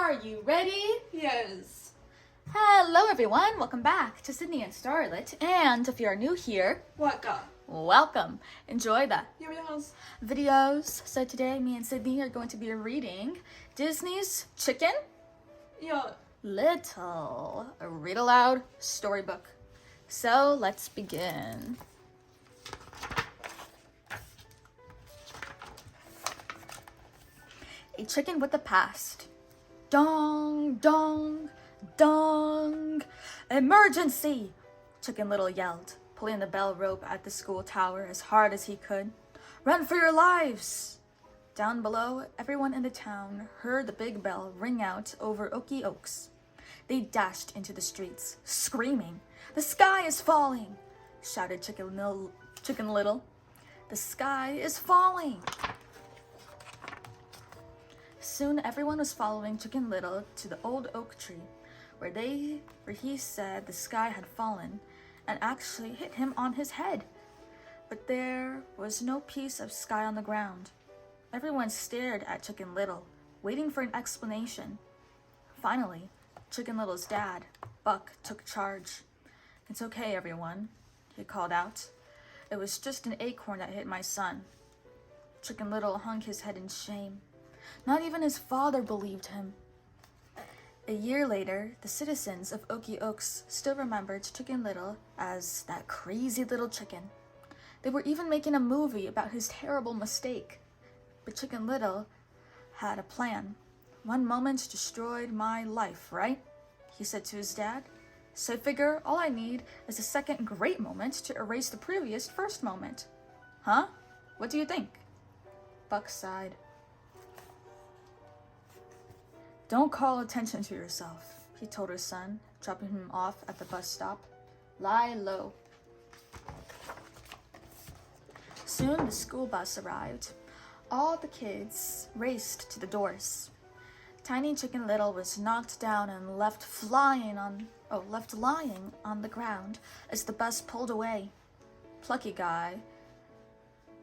Are you ready? Yes. Hello everyone, welcome back to Sydney and Starlet. And if you're new here, welcome. Enjoy the videos. So today me and Sydney are going to be reading Disney's Chicken Little, a read aloud storybook. So let's begin. A chicken with a past. Dong, dong, dong. Emergency! Chicken Little yelled, pulling the bell rope at the school tower as hard as he could. Run for your lives! Down below, everyone in the town heard the big bell ring out over Oaky Oaks. They dashed into the streets, screaming, "The sky is falling!" shouted Chicken Little. The sky is falling! Soon everyone was following Chicken Little to the old oak tree, where he said the sky had fallen and actually hit him on his head. But there was no piece of sky on the ground. Everyone stared at Chicken Little, waiting for an explanation. Finally, Chicken Little's dad, Buck, took charge. "It's okay, everyone," he called out. "It was just an acorn that hit my son." Chicken Little hung his head in shame. Not even his father believed him. A year later, the citizens of Oaky Oaks still remembered Chicken Little as that crazy little chicken. They were even making a movie about his terrible mistake. But Chicken Little had a plan. "One moment destroyed my life, right?" he said to his dad. "So I figure all I need is a second great moment to erase the previous first moment." "Huh? What do you think?" Buck sighed. "Don't call attention to yourself," he told his son, dropping him off at the bus stop. "Lie low." Soon the school bus arrived. All the kids raced to the doors. Tiny Chicken Little was knocked down and left lying on the ground as the bus pulled away. Plucky guy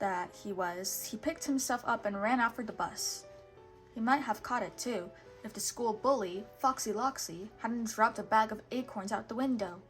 that he was, he picked himself up and ran after the bus. He might have caught it too, if the school bully, Foxy Loxy, hadn't dropped a bag of acorns out the window.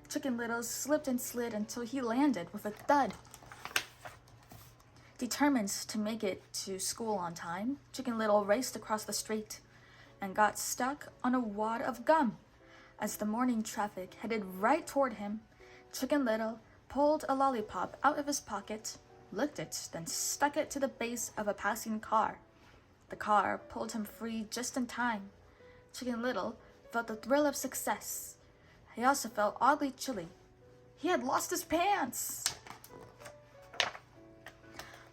Chicken Little slipped and slid until he landed with a thud. Determined to make it to school on time, Chicken Little raced across the street and got stuck on a wad of gum. As the morning traffic headed right toward him, Chicken Little pulled a lollipop out of his pocket, licked it, then stuck it to the base of a passing car. The car pulled him free just in time. Chicken Little felt the thrill of success. He also felt oddly chilly. He had lost his pants!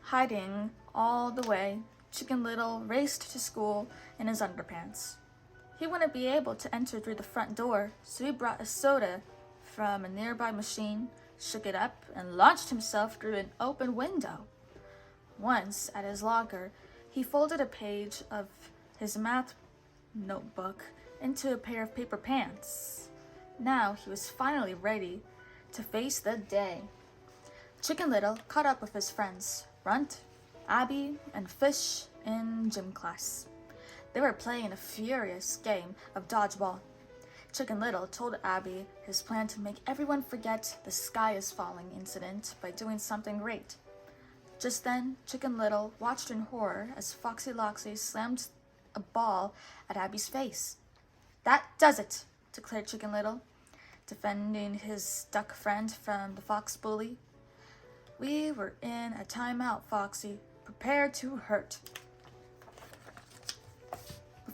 Hiding all the way, Chicken Little raced to school in his underpants. He wouldn't be able to enter through the front door, so he brought a soda from a nearby machine, shook it up, and launched himself through an open window. Once, at his locker, he folded a page of his math notebook into a pair of paper pants. Now he was finally ready to face the day. Chicken Little caught up with his friends, Runt, Abby, and Fish in gym class. They were playing a furious game of dodgeball. Chicken Little told Abby his plan to make everyone forget the sky is falling incident by doing something great. Just then, Chicken Little watched in horror as Foxy Loxy slammed a ball at Abby's face. "That does it," declared Chicken Little, defending his duck friend from the fox bully. "We were in a timeout, Foxy. Prepare to hurt."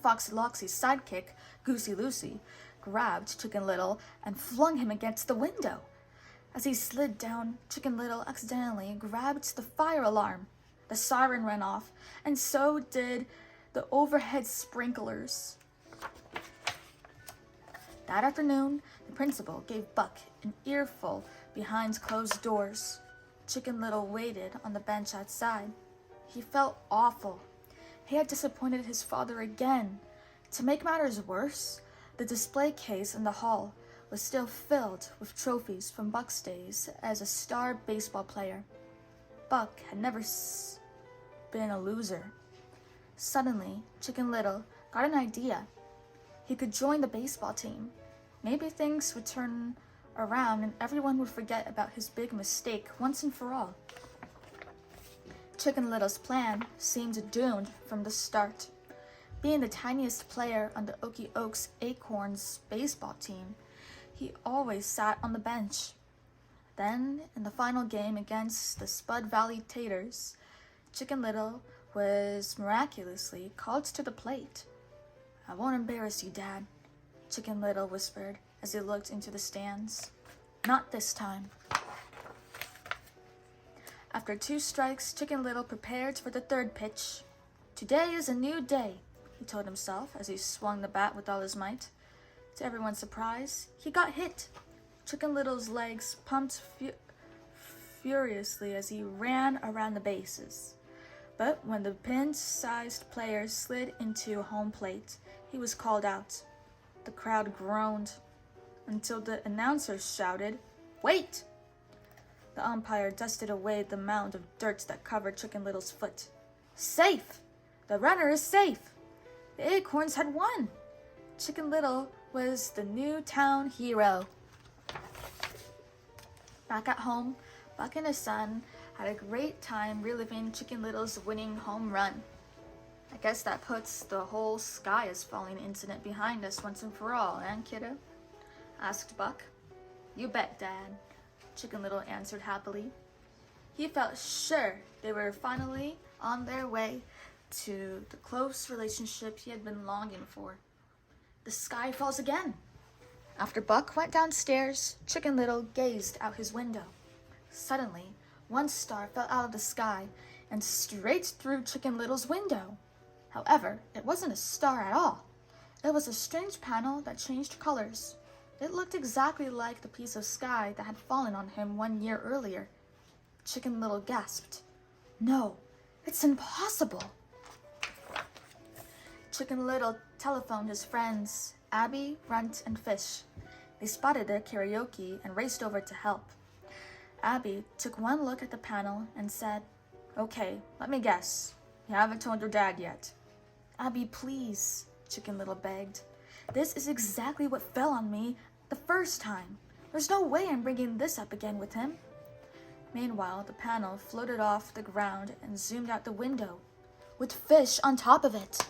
Foxy Loxy's sidekick, Goosey Lucy, grabbed Chicken Little and flung him against the window. As he slid down, Chicken Little accidentally grabbed the fire alarm. The siren ran off, and so did the overhead sprinklers. That afternoon, the principal gave Buck an earful behind closed doors. Chicken Little waited on the bench outside. He felt awful. He had disappointed his father again. To make matters worse, the display case in the hall was still filled with trophies from Buck's days as a star baseball player. Buck had never been a loser. Suddenly, Chicken Little got an idea. He could join the baseball team. Maybe things would turn around and everyone would forget about his big mistake once and for all. Chicken Little's plan seemed doomed from the start. Being the tiniest player on the Okie Oaks Acorns baseball team, he always sat on the bench. Then, in the final game against the Spud Valley Taters, Chicken Little was miraculously called to the plate. "I won't embarrass you, Dad," Chicken Little whispered as he looked into the stands. "Not this time." After 2 strikes, Chicken Little prepared for the 3rd pitch. "Today is a new day," he told himself as he swung the bat with all his might. To everyone's surprise, he got hit. Chicken Little's legs pumped furiously as he ran around the bases. But when the pin-sized player slid into home plate, he was called out. The crowd groaned until the announcer shouted, "Wait!" The umpire dusted away the mound of dirt that covered Chicken Little's foot. "Safe! The runner is safe! The Acorns had won! Chicken Little was the new town hero." Back at home, Buck and his son had a great time reliving Chicken Little's winning home run. "I guess that puts the whole sky is falling incident behind us once and for all, eh, kiddo?" asked Buck. "You bet, Dad," Chicken Little answered happily. He felt sure they were finally on their way to the close relationship he had been longing for. The sky falls again. After Buck went downstairs, Chicken Little gazed out his window. Suddenly, one star fell out of the sky and straight through Chicken Little's window. However, it wasn't a star at all. It was a strange panel that changed colors. It looked exactly like the piece of sky that had fallen on him 1 year earlier. Chicken Little gasped. "No, it's impossible." Chicken Little telephoned his friends, Abby, Runt, and Fish. They spotted their karaoke and raced over to help. Abby took one look at the panel and said, "Okay, let me guess. You haven't told your dad yet." "Abby, please," Chicken Little begged. "This is exactly what fell on me the first time. There's no way I'm bringing this up again with him." Meanwhile, the panel floated off the ground and zoomed out the window, with Fish on top of it.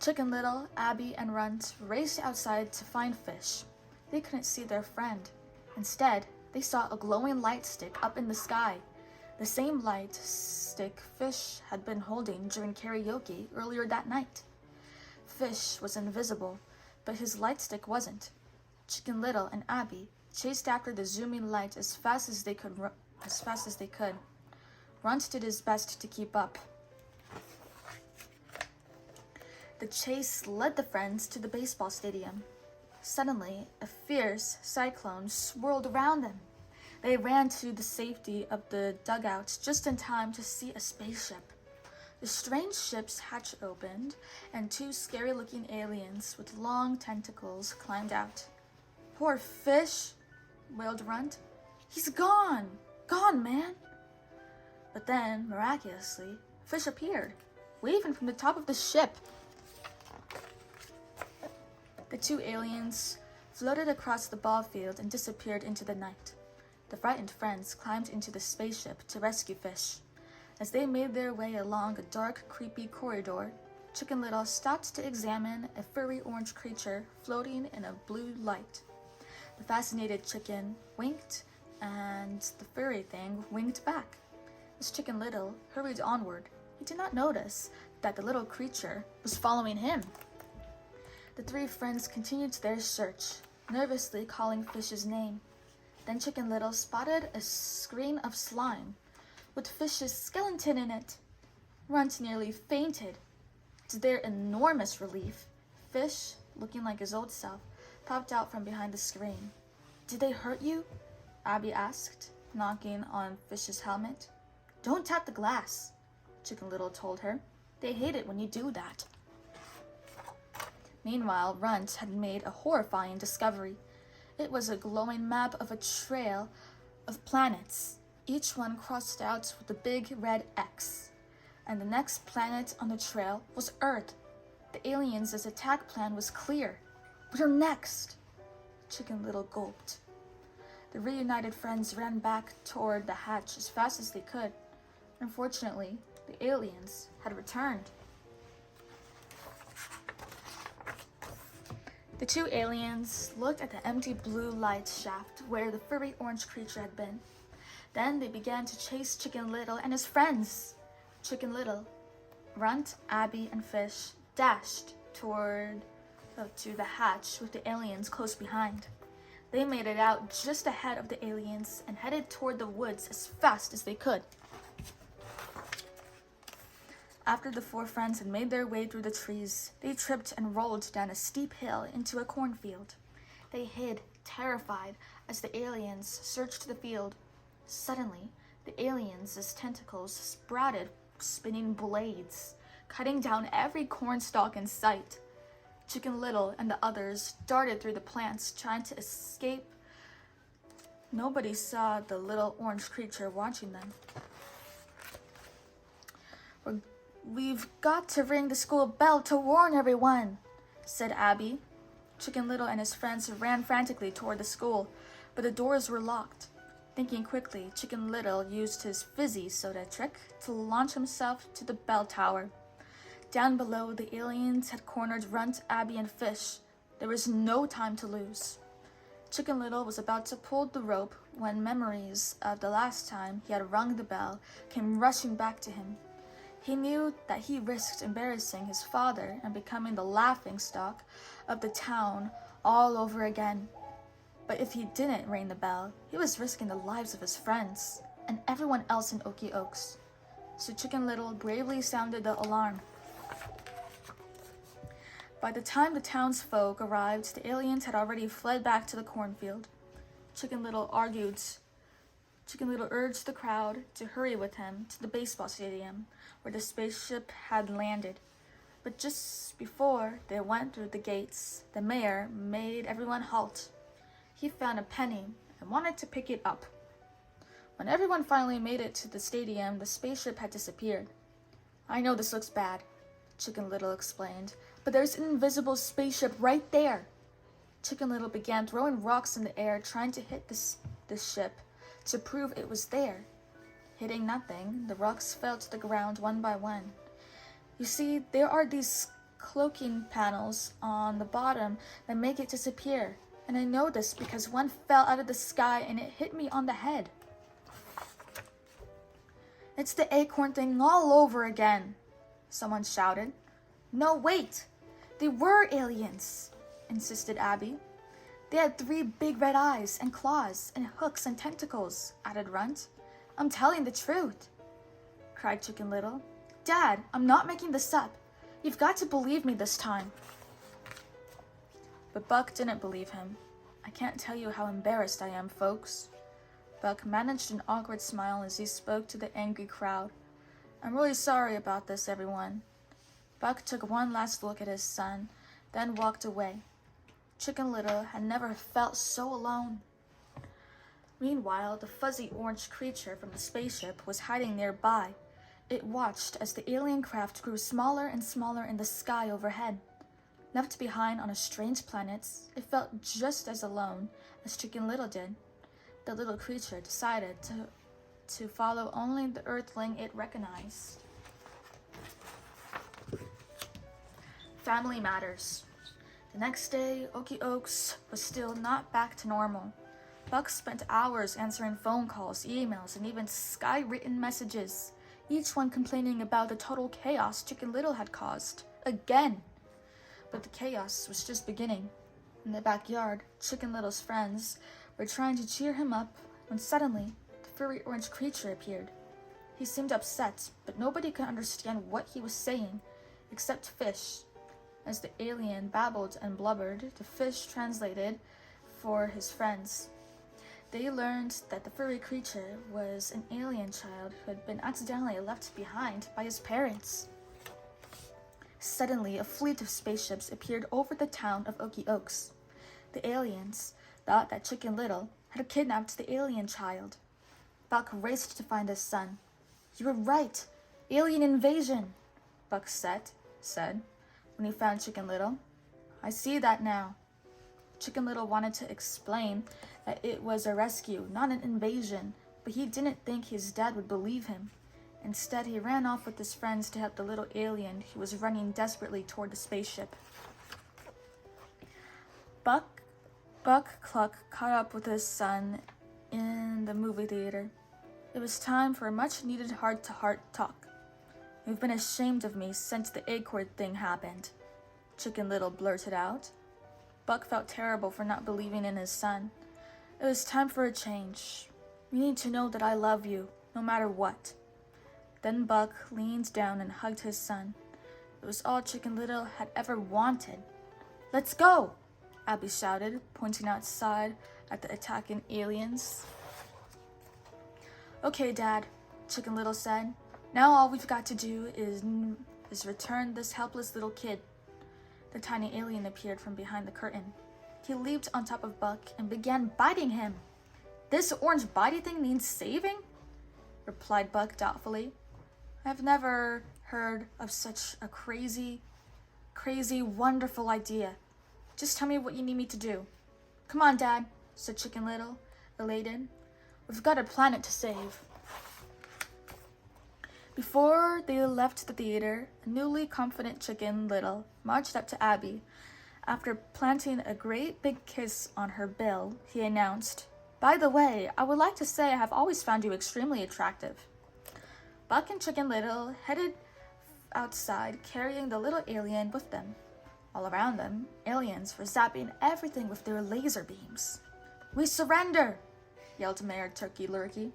Chicken Little, Abby, and Runt raced outside to find Fish. They couldn't see their friend. Instead, they saw a glowing light stick up in the sky, the same light stick Fish had been holding during karaoke earlier that night. Fish was invisible, but his light stick wasn't. Chicken Little and Abby chased after the zooming light as fast as they could. Runt did his best to keep up. The chase led the friends to the baseball stadium. Suddenly, a fierce cyclone swirled around them. They ran to the safety of the dugouts just in time to see a spaceship. The strange ship's hatch opened, and 2 scary-looking aliens with long tentacles climbed out. "Poor Fish," wailed Runt. "He's gone! Gone, man!" But then, miraculously, Fish appeared, waving from the top of the ship. The 2 aliens floated across the ball field and disappeared into the night. The frightened friends climbed into the spaceship to rescue Fish. As they made their way along a dark, creepy corridor, Chicken Little stopped to examine a furry orange creature floating in a blue light. The fascinated chicken winked, and the furry thing winked back. As Chicken Little hurried onward, he did not notice that the little creature was following him. The 3 friends continued their search, nervously calling Fish's name. Then Chicken Little spotted a screen of slime, with Fish's skeleton in it. Runt nearly fainted. To their enormous relief, Fish, looking like his old self, popped out from behind the screen. "Did they hurt you?" Abby asked, knocking on Fish's helmet. "Don't tap the glass," Chicken Little told her. "They hate it when you do that." Meanwhile, Runt had made a horrifying discovery. It was a glowing map of a trail of planets, each one crossed out with a big red X. and the next planet on the trail was Earth. The aliens' attack plan was clear. What next? Chicken Little gulped. The reunited friends ran back toward the hatch as fast as they could. Unfortunately, the aliens had returned. The two aliens looked at the empty blue light shaft where the furry orange creature had been. Then they began to chase Chicken Little and his friends. Chicken Little, Runt, Abby, and Fish dashed to the hatch with the aliens close behind. They made it out just ahead of the aliens and headed toward the woods as fast as they could. After the four friends had made their way through the trees, they tripped and rolled down a steep hill into a cornfield. They hid, terrified, as the aliens searched the field. Suddenly, the aliens' tentacles sprouted, spinning blades, cutting down every corn stalk in sight. Chicken Little and the others darted through the plants, trying to escape. Nobody saw the little orange creature watching them. "We've got to ring the school bell to warn everyone," said Abby. Chicken Little and his friends ran frantically toward the school, but the doors were locked. Thinking quickly, Chicken Little used his fizzy soda trick to launch himself to the bell tower. Down below, the aliens had cornered Runt, Abby, and Fish. There was no time to lose. Chicken Little was about to pull the rope when memories of the last time he had rung the bell came rushing back to him. He knew that he risked embarrassing his father and becoming the laughingstock of the town all over again. But if he didn't ring the bell, he was risking the lives of his friends and everyone else in Okie Oaks. So Chicken Little bravely sounded the alarm. By the time the townsfolk arrived, the aliens had already fled back to the cornfield. Chicken Little urged the crowd to hurry with him to the baseball stadium where the spaceship had landed. But just before they went through the gates, the mayor made everyone halt. He found a penny and wanted to pick it up. When everyone finally made it to the stadium, the spaceship had disappeared. "I know this looks bad," Chicken Little explained, "but there's an invisible spaceship right there." Chicken Little began throwing rocks in the air, trying to hit the ship to prove it was there. Hitting nothing, the rocks fell to the ground one by one. You see, there are these cloaking panels on the bottom that make it disappear, and I know this because one fell out of the sky and it hit me on the head. "It's the acorn thing all over again," someone shouted. "No, wait! They were aliens," insisted Abby. "They had 3 big red eyes and claws and hooks and tentacles," added Runt. "I'm telling the truth," cried Chicken Little. "Dad, I'm not making this up. You've got to believe me this time." But Buck didn't believe him. "I can't tell you how embarrassed I am, folks." Buck managed an awkward smile as he spoke to the angry crowd. "I'm really sorry about this, everyone." Buck took one last look at his son, then walked away. Chicken Little had never felt so alone. Meanwhile, the fuzzy orange creature from the spaceship was hiding nearby. It watched as the alien craft grew smaller and smaller in the sky overhead. Left behind on a strange planet, it felt just as alone as Chicken Little did. The little creature decided to follow only the earthling it recognized. Family matters. The next day, Okie Oaks was still not back to normal. Buck spent hours answering phone calls, emails, and even sky-written messages, each one complaining about the total chaos Chicken Little had caused. Again! But the chaos was just beginning. In the backyard, Chicken Little's friends were trying to cheer him up when suddenly the furry orange creature appeared. He seemed upset, but nobody could understand what he was saying, except Fish. As the alien babbled and blubbered, the fish translated for his friends. They learned that the furry creature was an alien child who had been accidentally left behind by his parents. Suddenly, a fleet of spaceships appeared over the town of Okie Oaks. The aliens thought that Chicken Little had kidnapped the alien child. Buck raced to find his son. "You were right. Alien invasion, Buck said, when he found Chicken Little. I see that now. Chicken Little wanted to explain that it was a rescue, not an invasion, but he didn't think his dad would believe him. Instead, he ran off with his friends to help the little alien who was running desperately toward the spaceship. Buck Cluck caught up with his son in the movie theater. It was time for a much-needed heart-to-heart talk. You've been ashamed of me since the acorn thing happened, Chicken Little blurted out. Buck felt terrible for not believing in his son. It was time for a change. You need to know that I love you, no matter what. Then Buck leaned down and hugged his son. It was all Chicken Little had ever wanted. Let's go, Abby shouted, pointing outside at the attacking aliens. Okay, Dad, Chicken Little said. Now all we've got to do is return this helpless little kid. The tiny alien appeared from behind the curtain. He leaped on top of Buck and began biting him. This orange bitey thing needs saving? Replied Buck doubtfully. I've never heard of such a crazy, wonderful idea. Just tell me what you need me to do. Come on, Dad, said Chicken Little, elated. We've got a planet to save. Before they left the theater, a newly confident Chicken Little marched up to Abby. After planting a great big kiss on her bill, he announced, By the way, I would like to say I have always found you extremely attractive. Buck and Chicken Little headed outside, carrying the little alien with them. All around them, aliens were zapping everything with their laser beams. We surrender, yelled Mayor Turkey Lurkey.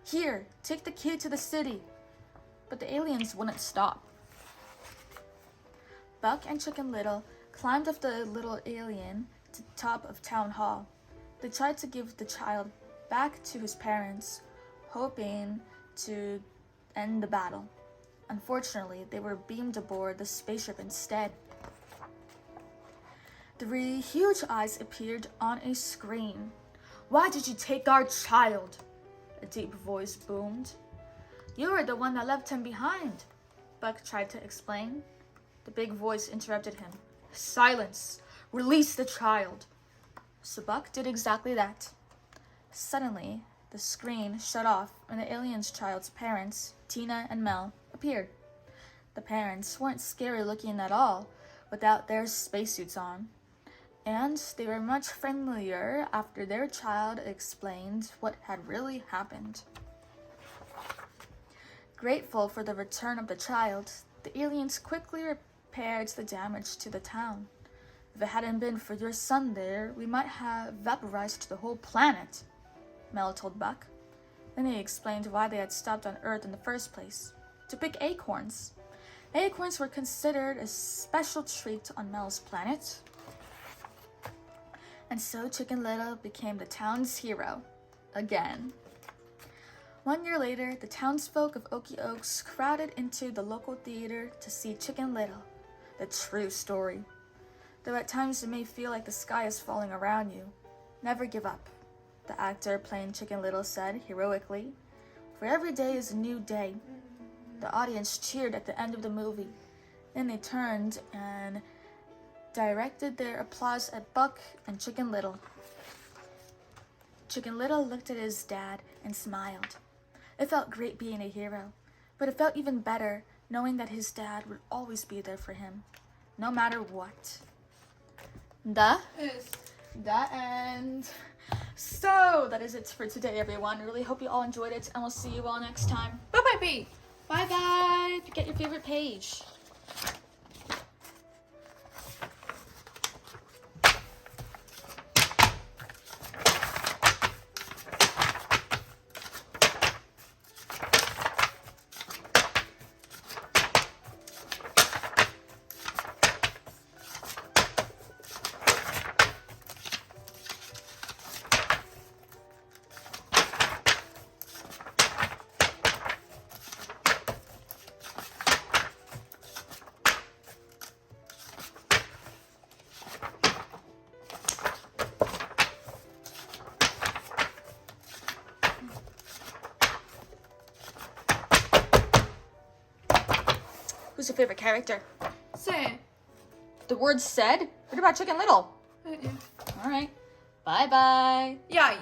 Here, take the kid to the city. But the aliens wouldn't stop. Buck and Chicken Little climbed up the little alien to the top of Town Hall. They tried to give the child back to his parents, hoping to end the battle. Unfortunately, they were beamed aboard the spaceship instead. 3 huge eyes appeared on a screen. Why did you take our child? A deep voice boomed. You were the one that left him behind, Buck tried to explain. The big voice interrupted him. Silence! Release the child! So Buck did exactly that. Suddenly, the screen shut off and the alien's child's parents, Tina and Mel, appeared. The parents weren't scary looking at all without their spacesuits on, and they were much friendlier after their child explained what had really happened. Grateful for the return of the child, the aliens quickly repaired the damage to the town. If it hadn't been for your son there, we might have vaporized the whole planet, Mel told Buck. Then he explained why they had stopped on Earth in the first place, to pick acorns. Acorns were considered a special treat on Mel's planet. And so Chicken Little became the town's hero, again. 1 year later, the townsfolk of Okie Oaks crowded into the local theater to see Chicken Little, the true story. Though at times it may feel like the sky is falling around you, never give up, the actor playing Chicken Little said heroically. For every day is a new day. The audience cheered at the end of the movie. Then they turned and directed their applause at Buck and Chicken Little. Chicken Little looked at his dad and smiled. It felt great being a hero, but it felt even better knowing that his dad would always be there for him, no matter what. The end. So that is it for today, everyone. I really hope you all enjoyed it, and we'll see you all next time. Bye-bye, B. Bye-bye. Get your favorite page. Who's your favorite character? Say. The word said? What about Chicken Little? All right. Bye-bye. Yeah.